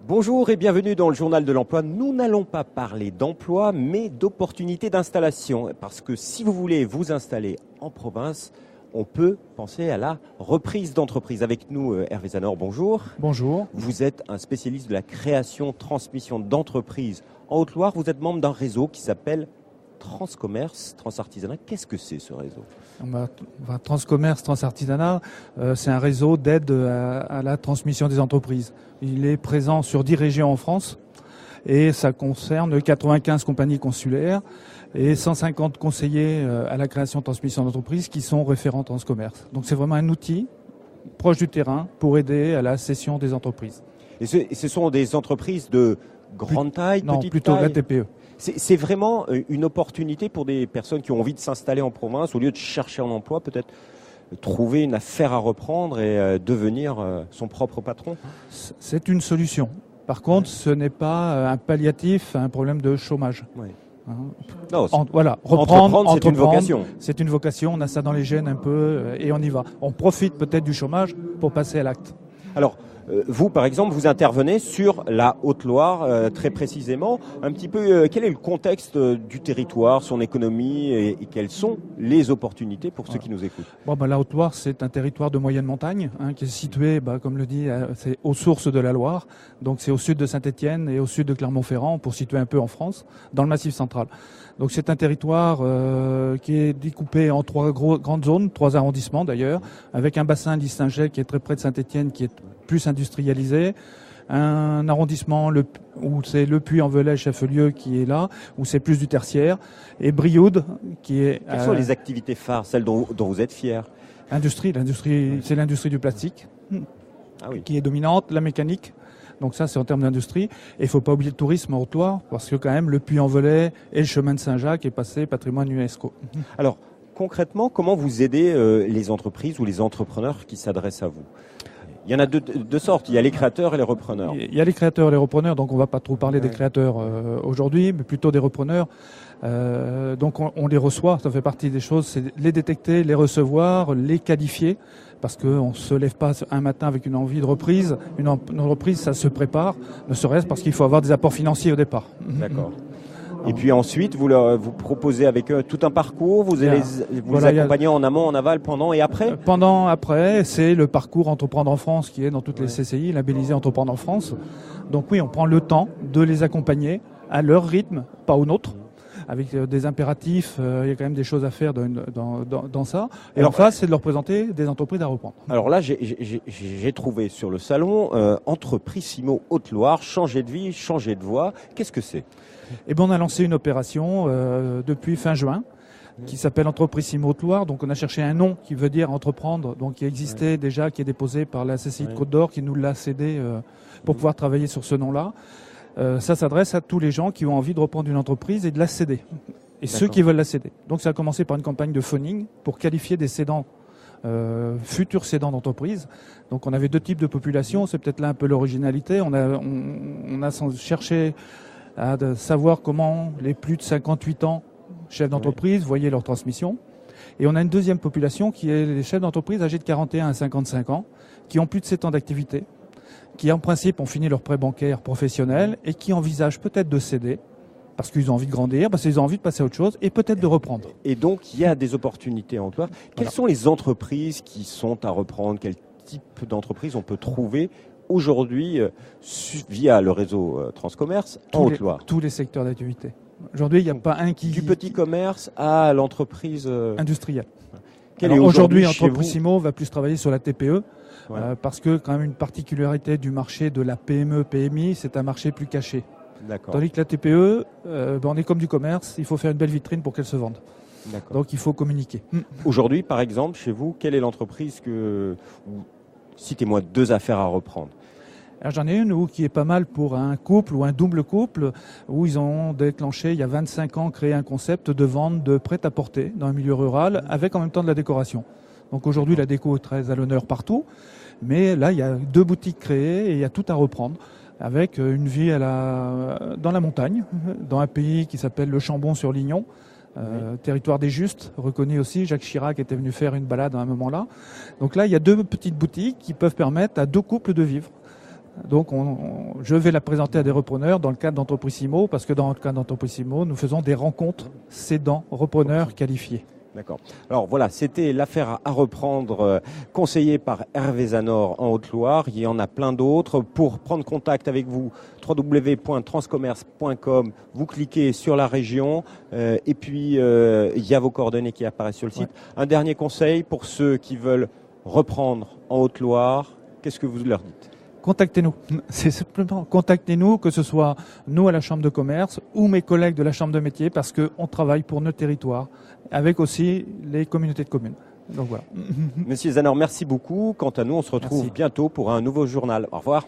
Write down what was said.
Bonjour et bienvenue dans le journal de l'emploi. Nous n'allons pas parler d'emploi, mais d'opportunités d'installation. Parce que si vous voulez vous installer en province, on peut penser à la reprise d'entreprise. Avec nous, Hervé Zanor, bonjour. Bonjour. Vous êtes un spécialiste de la création, transmission d'entreprises en Haute-Loire. Vous êtes membre d'un réseau qui s'appelle Transcommerce, Transartisanat. Qu'est-ce que c'est ce réseau ? Transcommerce, Transartisanat, c'est un réseau d'aide à la transmission des entreprises. Il est présent sur 10 régions en France et ça concerne 95 compagnies consulaires et 150 conseillers à la création de transmission d'entreprises qui sont référents Transcommerce. Donc c'est vraiment un outil proche du terrain pour aider à la cession des entreprises. Et ce sont des entreprises de grande taille, non, petite plutôt taille. la TPE. C'est vraiment une opportunité pour des personnes qui ont envie de s'installer en province, au lieu de chercher un emploi, peut-être trouver une affaire à reprendre et devenir son propre patron. C'est une solution. Par contre, ce n'est pas un palliatif à un problème de chômage. Oui. Non, reprendre, c'est une vocation. C'est une vocation, on a ça dans les gènes un peu et on y va. On profite peut-être du chômage pour passer à l'acte. Alors, vous, par exemple, vous intervenez sur la Haute-Loire, très précisément. Un petit peu, quel est le contexte du territoire, son économie et quelles sont les opportunités pour ceux qui nous écoutent ? La Haute-Loire, c'est un territoire de moyenne montagne qui est situé, comme le dit, c'est aux sources de la Loire. Donc c'est au sud de Saint-Étienne et au sud de Clermont-Ferrand, pour situer un peu en France, dans le Massif central. Donc c'est un territoire qui est découpé en 3 grandes zones, 3 arrondissements d'ailleurs, avec un bassin d'Istingey qui est très près de Saint-Étienne, qui est plus industrialisé, un arrondissement où c'est Le Puy-en-Velay, Cheffelieu qui est là, où c'est plus du tertiaire, et Brioude qui est... Quelles sont les activités phares, celles dont vous êtes fiers ? L'industrie, c'est l'industrie du plastique qui est dominante, la mécanique. Donc ça, c'est en termes d'industrie. Et il ne faut pas oublier le tourisme en Haute-Loire, parce que quand même, le Puy-en-Velay et le chemin de Saint-Jacques est passé patrimoine UNESCO. Alors, concrètement, comment vous aidez les entreprises ou les entrepreneurs qui s'adressent à vous ? Il y en a deux sortes, il y a les créateurs et les repreneurs. Il y a les créateurs et les repreneurs, donc on ne va pas trop parler des créateurs aujourd'hui, mais plutôt des repreneurs. Donc on les reçoit, ça fait partie des choses, c'est les détecter, les recevoir, les qualifier, parce qu'on ne se lève pas un matin avec une envie de reprise. Une reprise, ça se prépare, ne serait-ce parce qu'il faut avoir des apports financiers au départ. D'accord. Et puis ensuite, vous proposez avec eux tout un parcours, vous les accompagnez en amont, en aval, pendant et après ? Après, c'est le parcours Entreprendre en France qui est dans toutes les CCI, labellisé Entreprendre en France. Donc oui, on prend le temps de les accompagner à leur rythme, pas au nôtre. Avec des impératifs, il y a quand même des choses à faire dans ça. Et en face, c'est de leur présenter des entreprises à reprendre. Alors là, j'ai trouvé sur le salon Entreprissimo Haute-Loire, changer de vie, changer de voie. Qu'est-ce que c'est ? On a lancé une opération depuis fin juin qui s'appelle Entreprissimo Haute-Loire. Donc on a cherché un nom qui veut dire entreprendre, donc qui existait déjà, qui est déposé par la CCI de Côte d'Or, qui nous l'a cédé pour pouvoir travailler sur ce nom-là. Ça s'adresse à tous les gens qui ont envie de reprendre une entreprise et de la céder. Et ceux qui veulent la céder. Donc ça a commencé par une campagne de phoning pour qualifier des cédants, futurs cédants d'entreprise. Donc on avait 2 types de populations, c'est peut-être là un peu l'originalité. On a cherché à savoir comment les plus de 58 ans chefs d'entreprise voyaient leur transmission. Et on a une deuxième population qui est les chefs d'entreprise âgés de 41 à 55 ans, qui ont plus de 7 ans d'activité, qui en principe ont fini leur prêt bancaire professionnel et qui envisagent peut-être de céder parce qu'ils ont envie de grandir, parce qu'ils ont envie de passer à autre chose et peut-être de reprendre. Et donc il y a des opportunités en Haute-Loire. Quelles sont les entreprises qui sont à reprendre ? Quel type d'entreprise on peut trouver aujourd'hui via le réseau Transcommerce en Haute-Loire ? Tous les secteurs d'activité. Aujourd'hui, il n'y a pas un qui... Du petit commerce à l'entreprise... industrielle. Aujourd'hui, Entreprissimo va plus travailler sur la TPE, parce que quand même une particularité du marché de la PME-PMI, c'est un marché plus caché. D'accord. Tandis que la TPE, on est comme du commerce, il faut faire une belle vitrine pour qu'elle se vende. D'accord. Donc il faut communiquer. Aujourd'hui, par exemple, chez vous, quelle est l'entreprise citez-moi 2 affaires à reprendre. Alors, j'en ai une qui est pas mal pour un couple ou un double couple, où ils ont déclenché, il y a 25 ans, créé un concept de vente de prêt-à-porter dans un milieu rural, avec en même temps de la décoration. Donc aujourd'hui, la déco est très à l'honneur partout, mais là, il y a 2 boutiques créées et il y a tout à reprendre, avec une vie dans la montagne, dans un pays qui s'appelle le Chambon-sur-Lignon, territoire des Justes, reconnu aussi. Jacques Chirac était venu faire une balade à un moment là. Donc là, il y a 2 petites boutiques qui peuvent permettre à 2 couples de vivre. Donc, je vais la présenter à des repreneurs dans le cadre d'Entreprissimo, parce que dans le cadre d'Entreprissimo, nous faisons des rencontres cédants-repreneurs qualifiés. D'accord. Alors voilà, c'était l'affaire à reprendre, conseillée par Hervé Zanor en Haute-Loire. Il y en a plein d'autres. Pour prendre contact avec vous, www.transcommerce.com, vous cliquez sur la région et puis il y a vos coordonnées qui apparaissent sur le site. Un dernier conseil pour ceux qui veulent reprendre en Haute-Loire, qu'est-ce que vous leur dites ? Contactez-nous. C'est simplement contactez-nous, que ce soit nous à la Chambre de commerce ou mes collègues de la Chambre de métier, parce qu'on travaille pour notre territoire, avec aussi les communautés de communes. Donc voilà. Monsieur Zanor, merci beaucoup. Quant à nous, on se retrouve bientôt pour un nouveau journal. Au revoir.